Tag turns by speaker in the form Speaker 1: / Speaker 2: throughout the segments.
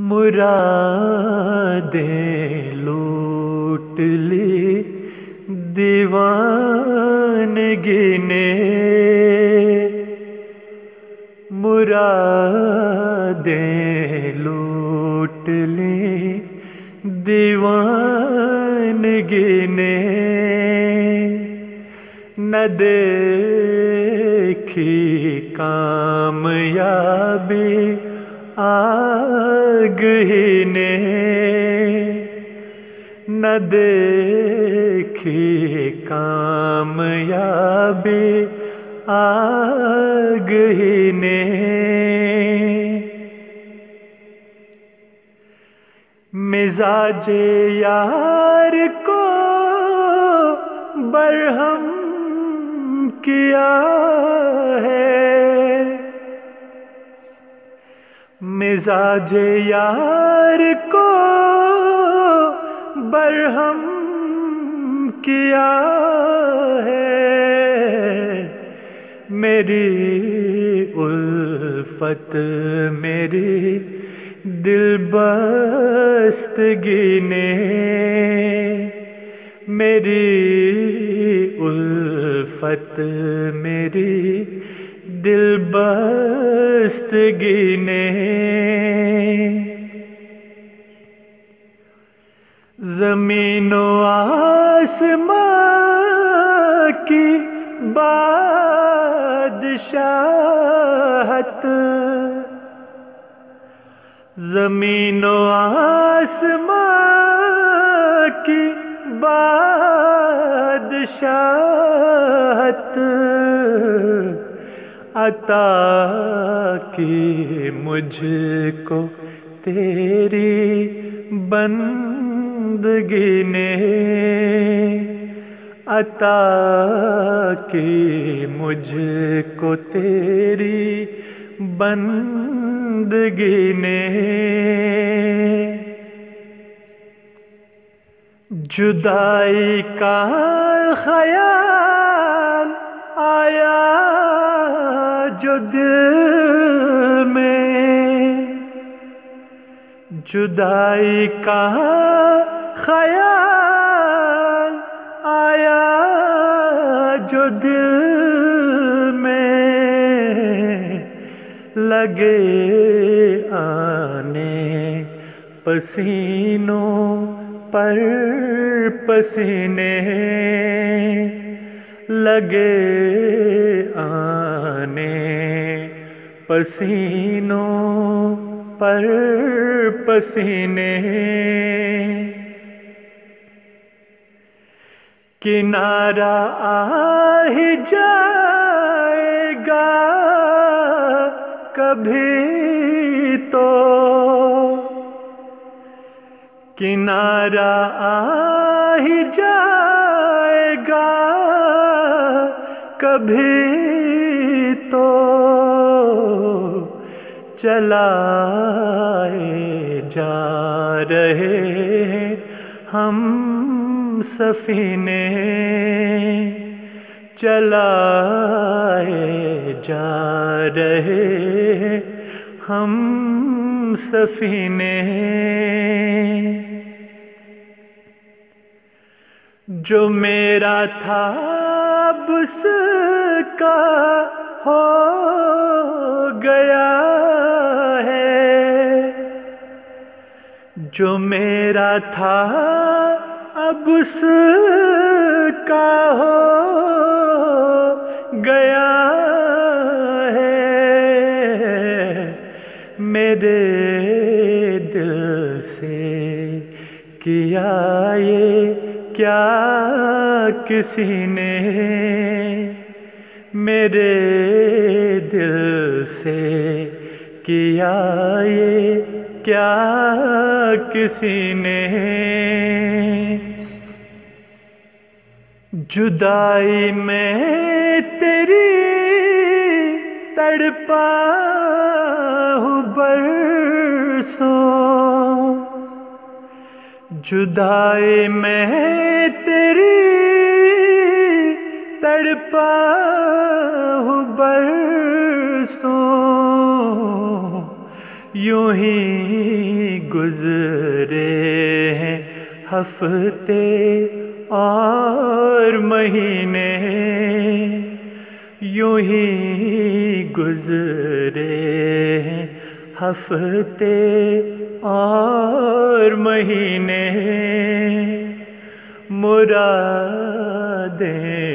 Speaker 1: مرادیں لوٹ لی دیوانگی نے، مرادیں لوٹ لی دیوانگی نے، نہ دیکھی کامیابی آگ ہی نے، نہ دیکھی کامیابی آگ ہی نے، مزاج یار کو برہم کیا ہے، مزاج یار کو برہم کیا ہے، میری الفت میری دل بستگی نے، میری الفت میری دل بستگی نے، زمین و آسمان کی بادشاہت، زمین و آسمان کی بادشاہت عطا کی مجھ کو تیری بندگی نے، عطا کی مجھ کو تیری بندگی نے، جدائی کا خیال آیا جو دل میں، جدائی کا خیال آیا جو دل میں، لگے آنے پسینوں پر پسینے، لگے آنے پسینوں پر پسینے، کنارہ آ ہی جائے گا کبھی تو، کنارہ آ ہی جائے گا کبھی تو، چلائے جا رہے ہیں ہم سفینے، چلائے جا رہے ہیں ہم سفینے، جو میرا تھا اب اس کا ہو گیا ہے، جو میرا تھا اب اس کا ہو گیا ہے، میرے دل سے کیا یہ کیا کسی نے، میرے دل سے کیا یہ کیا کسی نے، جدائی میں تیری تڑپا ہوں برسوں، جدائی میں تیری تڑپا ہوں برسوں، یوں ہی گزرے ہیں ہفتے اور مہینے، یوں ہی گزرے ہیں ہفتے اور مہینے، مرادیں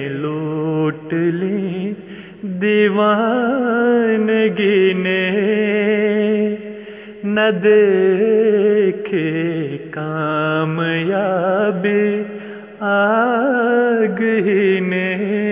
Speaker 1: لوٹ لیں دیوانگی نے، نہ دیکھے کامیابی آگ ہی نے۔